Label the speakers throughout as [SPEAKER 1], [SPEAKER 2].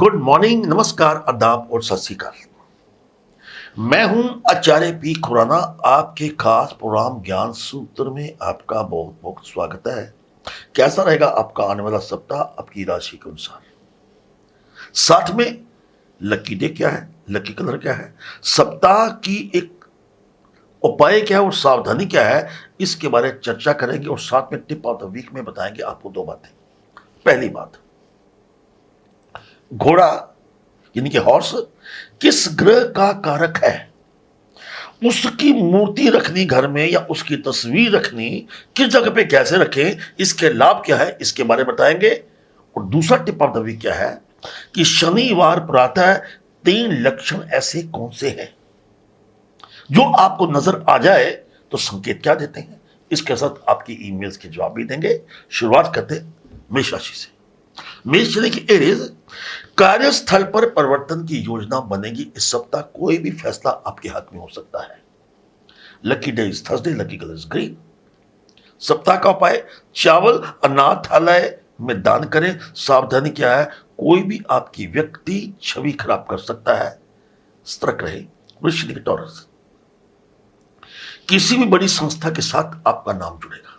[SPEAKER 1] Good morning, नमस्कार, आदाब और सत श्री अकाल। मैं हूं आचार्य पी खुराना। आपके खास प्रोग्राम ज्ञान सूत्र में आपका बहुत बहुत स्वागत है। कैसा रहेगा आपका आने वाला सप्ताह आपकी राशि के अनुसार? साथ में लकी डे क्या है, लकी कलर क्या है, सप्ताह की एक उपाय क्या है और सावधानी क्या है, इसके बारे में चर्चा करेंगे और साथ में टिप ऑफ द वीक में बताएंगे आपको दो बातें। पहली बात, घोड़ा यानी कि हॉर्स किस ग्रह का कारक है, उसकी मूर्ति रखनी घर में या उसकी तस्वीर रखनी किस जगह पे कैसे रखें, इसके लाभ क्या है, इसके बारे में बताएंगे। और दूसरा टिप ऑफ द वीक क्या है कि शनिवार प्रातः 3 लक्षण ऐसे कौन से हैं जो आपको नजर आ जाए तो संकेत क्या देते हैं, इसके साथ आपकी ईमेल्स के जवाब भी देंगे। शुरुआत करते हैं मेष राशि से। मेष यानी कि एरीज, कार्यस्थल पर परिवर्तन की योजना बनेगी। इस सप्ताह कोई भी फैसला आपके हक में हो सकता है। Lucky day is Thursday, lucky colour is green. सप्ताह का उपाय, चावल अनाथालय में दान करें। सावधानी क्या है, कोई भी आपकी व्यक्ति छवि खराब कर सकता है, सतर्क रहे। वृश्चिक टॉरस, किसी भी बड़ी संस्था के साथ आपका नाम जुड़ेगा।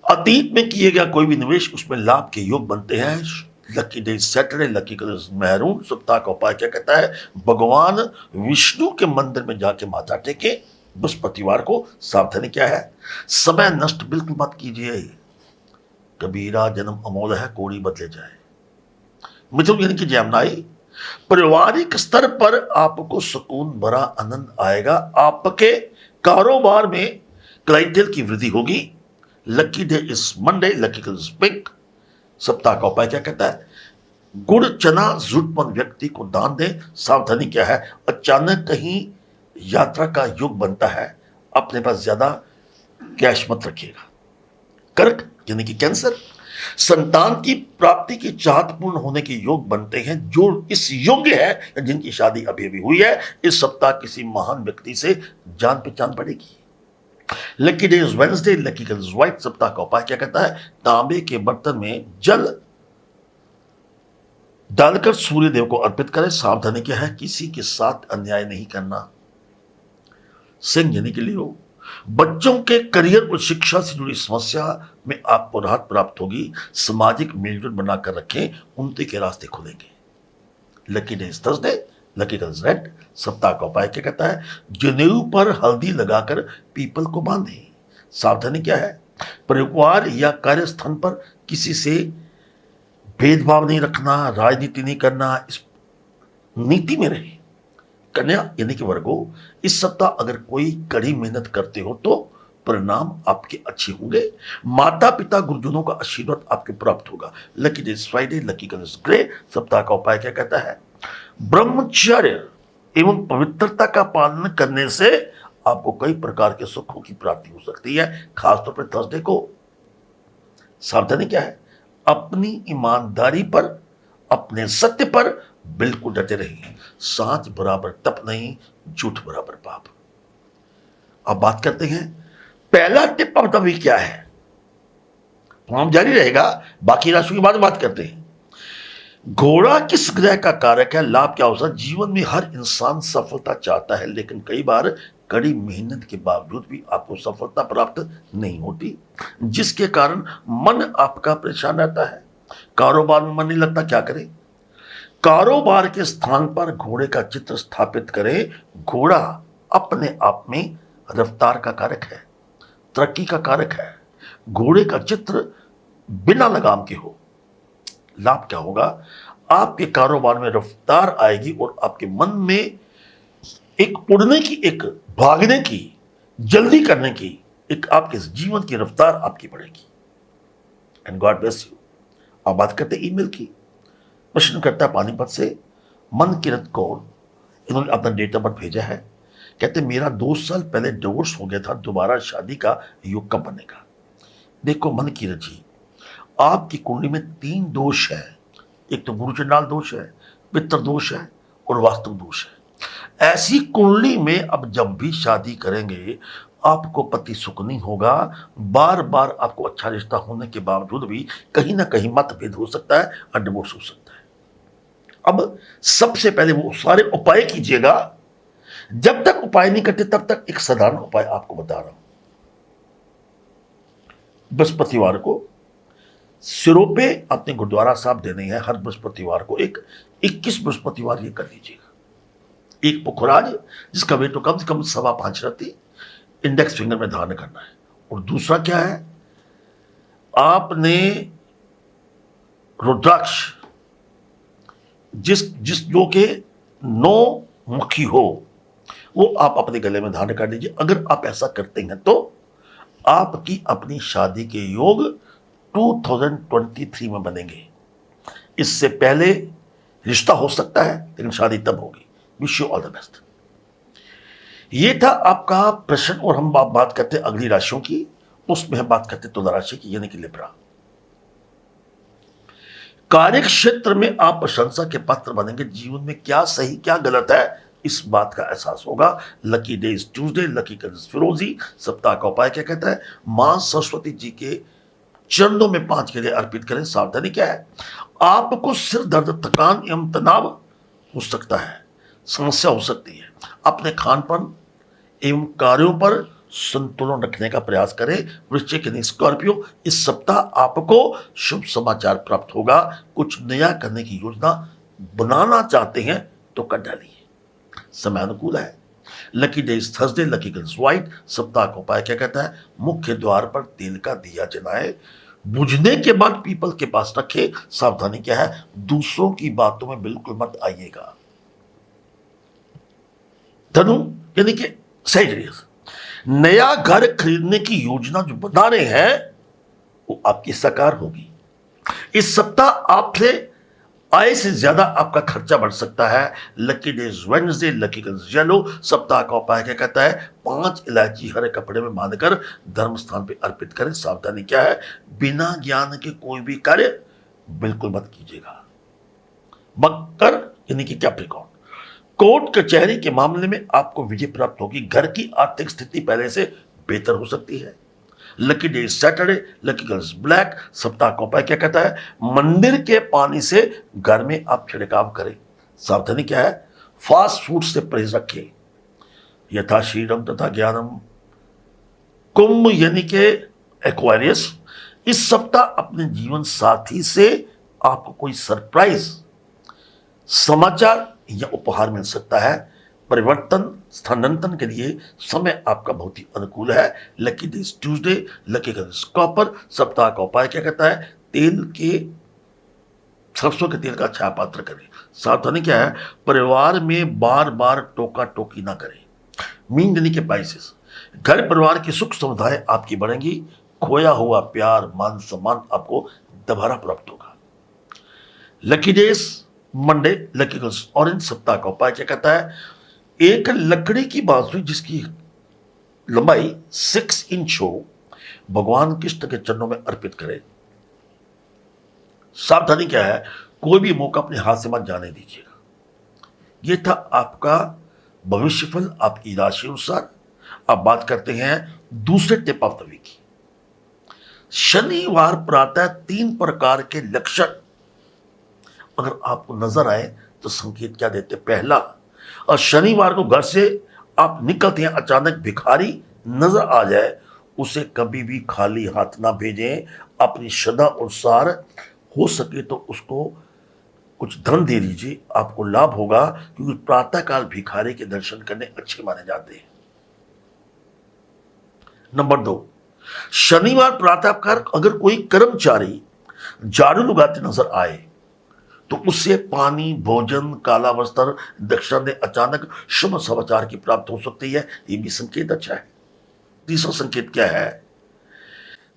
[SPEAKER 1] अतीत में किए गया कोई भी निवेश, उसमें लाभ के योग बनते हैं। Lucky day Saturday, lucky colour maroon. सप्ताह का उपाय क्या कहता है, भगवान विष्णु के मंदिर में जाके माथा टेके बृहस्पतिवार को। सावधानी क्या है, समय नष्ट बिल्कुल मत कीजिए। कबीरा जन्म अमोल है, कोड़ी बदले जाए। मिथुन यानी कि जैमनाई, पारिवारिक स्तर पर आपको सुकून भरा आनंद आएगा। आपके कारोबार में क्लाइंटेल की वृद्धि होगी। Lucky day is Monday, lucky colour is pink. सप्ताह का उपाय क्या कहता है, गुड़ चना जरूरतमंद व्यक्ति को दान दें। सावधानी क्या है, अचानक कहीं यात्रा का योग बनता है, अपने पास ज्यादा कैश मत रखिएगा। कर्क यानी कि कैंसर, संतान की प्राप्ति की चाहत पूर्ण होने के योग बनते हैं। जो इस योग्य है, जिनकी शादी अभी अभी हुई है, इस सप्ताह किसी महान व्यक्ति से जान पहचान पड़ेगी। Lucky day is Wednesday, lucky colour is white. सप्ताह का उपाय क्या कहता है, तांबे के बर्तन में जल डालकर सूर्य देव को अर्पित करें। सावधानी क्या है, किसी के साथ अन्याय नहीं करना। सिंह यानी कि लियो, बच्चों के करियर और शिक्षा से जुड़ी समस्या में आपको राहत प्राप्त होगी। सामाजिक मेलजोल बनाकर रखें, उन्नति के रास्ते खुलेंगे। Lucky day is Thursday, lucky colour is red. सप्ताह का उपाय क्या कहता है, जनेऊ पर हल्दी लगाकर पीपल को बांधे। सावधानी क्या है, परिवार या कार्यस्थान पर किसी से भेदभाव नहीं रखना, राजनीति नहीं करना, इस नीति में रहे। कन्या यानी कि वर्गो, इस सप्ताह अगर कोई कड़ी मेहनत करते हो तो परिणाम आपके अच्छे होंगे। माता पिता गुरुजनों का आशीर्वाद आपके प्राप्त होगा। Lucky day is Friday, lucky colour is grey. सप्ताह का उपाय क्या कहता है, ब्रह्मचर्य एवं पवित्रता का पालन करने से आपको कई प्रकार के सुखों की प्राप्ति हो सकती है, खासतौर पर थर्सडे को। सावधानी क्या है, अपनी ईमानदारी पर, अपने सत्य पर बिल्कुल डटे रहिए। सांच बराबर तप नहीं, झूठ बराबर पाप। अब बात करते हैं पहला टिप ऑफ द वीक क्या है। हम जारी रहेगा, बाकी राशियों की बात करते हैं। घोड़ा किस ग्रह का कारक है, लाभ क्या हो सकता है। जीवन में हर इंसान सफलता चाहता है, लेकिन कई बार कड़ी मेहनत के बावजूद भी आपको सफलता प्राप्त नहीं होती, जिसके कारण मन आपका परेशान रहता है। कारोबार में मन नहीं लगता, क्या करें। कारोबार के स्थान पर घोड़े का चित्र स्थापित करें। घोड़ा अपने आप में रफ्तार का कारक है, तरक्की का कारक है। घोड़े का चित्र बिना लगाम के हो। लाभ क्या होगा, आपके कारोबार में रफ्तार आएगी और आपके मन में एक उड़ने की, एक भागने की, जल्दी करने की, एक आपके जीवन की रफ्तार आपकी बढ़ेगी। And God bless you. अब बात करते हैं ईमेल की। प्रश्न करता है पानीपत से मन किरत कौर, इन्होंने अपना डेट ऑफ बर्थ भेजा है। कहते मेरा 2 साल पहले डिवोर्स हो गया था, दोबारा शादी का योग कब बनेगा। देखो मन किरत जी, आपकी कुंडली में 3 दोष है। एक तो गुरु चंडाल दोष है, पितृ दोष है और वास्तु दोष है। ऐसी कुंडली में अब जब भी शादी करेंगे आपको पति सुख नहीं होगा। बार बार आपको अच्छा रिश्ता होने के बावजूद भी कहीं ना कहीं मतभेद हो सकता है और डिवोर्स हो सकता है। अब सबसे पहले वो सारे उपाय कीजिएगा। जब तक उपाय नहीं करते तब तक एक साधारण उपाय आपको बता रहा हूं। बृहस्पतिवार को सिरों पे अपने गुरुद्वारा साहब देने हैं, हर बृहस्पतिवार को 21 बृहस्पतिवार ये कर लीजिएगा। एक पुखराज जिसका वेट कम से कम 5.25 रत्ती इंडेक्स फिंगर में धारण करना है। और दूसरा क्या है, आपने रुद्राक्ष जिस जिस जो के 9 मुखी हो वो आप अपने गले में धारण कर लीजिए। अगर आप ऐसा करते हैं तो आपकी अपनी शादी के योग 2023 में बनेंगे। इससे पहले रिश्ता हो सकता है लेकिन शादी तब होगी। Wish you all the best. ये था आपका प्रश्न। और हम बात करते हैं अगली राशियों की, उसमें हम बात करते तुला राशि की यानी कि लिब्रा। कार्य क्षेत्र में आप प्रशंसा के पात्र बनेंगे। जीवन में क्या सही क्या गलत है इस बात का एहसास होगा। Lucky day is Tuesday, lucky colour फिरोजी। सप्ताह का उपाय क्या कहता है, मां सरस्वती जी के चरणों में 5 के लिए अर्पित करें। सावधानी क्या है, आपको सिर दर्द, थकान एवं तनाव हो सकता है, समस्या हो सकती है। अपने खान पान एवं कार्यों पर संतुलन रखने का प्रयास करें। वृश्चिक यानी स्कॉर्पियो, इस सप्ताह आपको शुभ समाचार प्राप्त होगा। कुछ नया करने की योजना बनाना चाहते हैं तो कर डालिए। समय अनुकूल है। Lucky day is Thursday, lucky colour white. सप्ताह का उपाय क्या कहता है, मुख्य द्वार पर तेल का दिया जलाए, बुझने के बाद पीपल के पास रखे। सावधानी क्या है, दूसरों की बातों में बिल्कुल मत आइएगा। धनु यानी कि सैजिटेरियस, नया घर खरीदने की योजना जो बना रहे हैं वो आपकी साकार होगी। इस सप्ताह आपसे आय से ज्यादा आपका खर्चा बढ़ सकता है। Lucky day is Wednesday, lucky colour yellow. सप्ताह का उपाय क्या कहता है, 5 इलायची हरे कपड़े में बांधकर धर्म स्थान पर अर्पित करें। सावधानी क्या है, बिना ज्ञान के कोई भी कार्य बिल्कुल मत कीजिएगा। मकर यानी कि कैप्रिकॉर्न, कोर्ट कचहरी के मामले में आपको विजय प्राप्त होगी। घर की आर्थिक स्थिति पहले से बेहतर हो सकती है। Lucky day Saturday, lucky colours black. सप्ताह का उपाय क्या कहता है, मंदिर के पानी से घर में आप छिड़काव करें। सावधानी क्या है, फास्ट फूड से परहेज रखें। यथा शीरम तथा ज्ञानम। कुंभ यानी कि एक्वारियस, इस सप्ताह अपने जीवन साथी से आपको कोई सरप्राइज समाचार या उपहार मिल सकता है। परिवर्तन स्थानांतरण के लिए समय आपका बहुत ही अनुकूल है। Lucky day Tuesday, lucky colour copper. सप्ताह का उपाय क्या कहता है, सरसों के तेल का छाया पात्र करें। सावधानी क्या है, परिवार में बार बार टोका टोकी ना करें। मीन यानी कि पाइसेस, घर परिवार की सुख सुविधाएं आपकी बढ़ेंगी। खोया हुआ प्यार मान सम्मान आपको दोबारा प्राप्त होगा। Lucky days Monday, lucky colours orange. सप्ताह का उपाय क्या कहता है, एक लकड़ी की बांसुरी जिसकी लंबाई 6 इंच हो, भगवान कृष्ण के चरणों में अर्पित करें। सावधानी क्या है, कोई भी मौका अपने हाथ से मत जाने दीजिएगा। यह था आपका भविष्यफल आपकी राशि अनुसार। अब बात करते हैं दूसरे टिप ऑफ द वीक की। शनिवार प्रातः 3 प्रकार के लक्षण अगर आपको नजर आए तो संकेत क्या देते, पहला, और शनिवार को घर से आप निकलते हैं, अचानक भिखारी नजर आ जाए, उसे कभी भी खाली हाथ ना भेजें। अपनी श्रद्धा अनुसार हो सके तो उसको कुछ धन दे दीजिए, आपको लाभ होगा, क्योंकि प्रातःकाल भिखारी के दर्शन करने अच्छे माने जाते हैं। नंबर 2, शनिवार प्रातःकाल अगर कोई कर्मचारी झाड़ू लगाते नजर आए तो उससे पानी, भोजन, काला वस्त्र, दक्षिणा ने अचानक शुभ समाचार की प्राप्त हो सकती है। ये भी संकेत अच्छा है। तीसरा संकेत क्या है,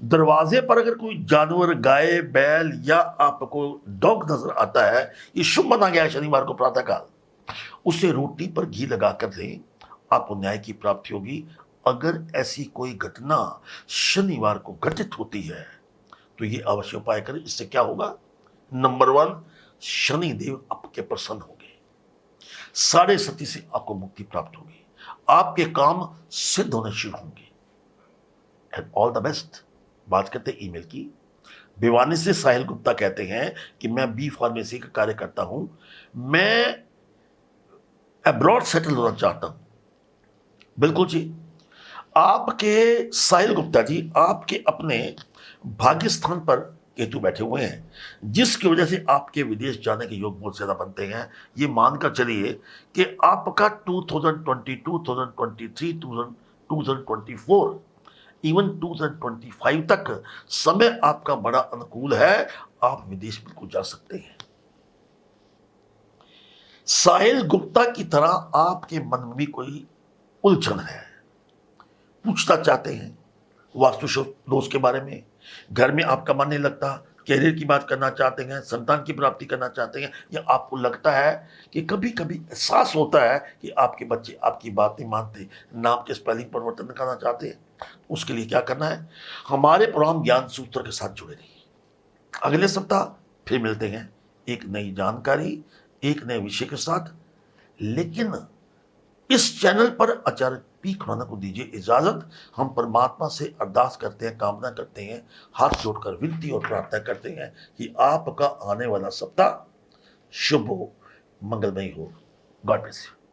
[SPEAKER 1] दरवाजे पर अगर कोई जानवर, गाय, बैल या आपको डॉग नजर आता है, ये शुभ माना गया है शनिवार को प्रातःकाल। उसे रोटी पर घी लगाकर दें, आपको न्याय की प्राप्ति होगी। अगर ऐसी कोई घटना शनिवार को घटित होती है तो ये अवश्य उपाय करें। इससे क्या होगा, नंबर 1, शनिदेव आपके प्रसन्न होंगे। 7.5 से आपको मुक्ति प्राप्त होगी। आपके काम सिद्ध होने शुरू होंगे। And all the best. बात करते हैं ईमेल की। भिवानी से साहिल गुप्ता कहते हैं कि मैं बी फार्मेसी का कार्य करता हूं, मैं अब्रॉड सेटल होना चाहता हूं। बिल्कुल जी, आपके साहिल गुप्ता जी, आपके अपने भाग्य स्थान पर केतु बैठे हुए हैं, जिसकी वजह से आपके विदेश जाने के योग बहुत ज्यादा बनते हैं। ये मानकर चलिए कि आपका 2020, 2023, 2024, इवन 2025 तक समय आपका बड़ा अनुकूल है। आप विदेश बिल्कुल जा सकते हैं। साहिल गुप्ता की तरह आपके मन में भी कोई उलझन है, पूछना चाहते हैं वास्तु दोष के बारे में, घर में आपका मन नहीं लगता, कैरियर की बात करना चाहते हैं, संतान की प्राप्ति करना चाहते हैं, या आपको लगता है कि कभी कभी एहसास होता है कि आपके बच्चे आपकी बात नहीं मानते, नाम के स्पेलिंग परिवर्तन करना चाहते हैं, उसके लिए क्या करना है? हमारे प्रोग्राम ज्ञान सूत्र के साथ जुड़े रहिए। अगले सप्ताह फिर मिलते हैं एक नई जानकारी, एक नए विषय के साथ। लेकिन इस चैनल पर आचार्य पी खुराना को दीजिए इजाजत। हम परमात्मा से अरदास करते हैं, कामना करते हैं, हाथ जोड़कर विनती और प्रार्थना करते हैं कि आपका आने वाला सप्ताह शुभ हो, मंगलमय हो। God bless you.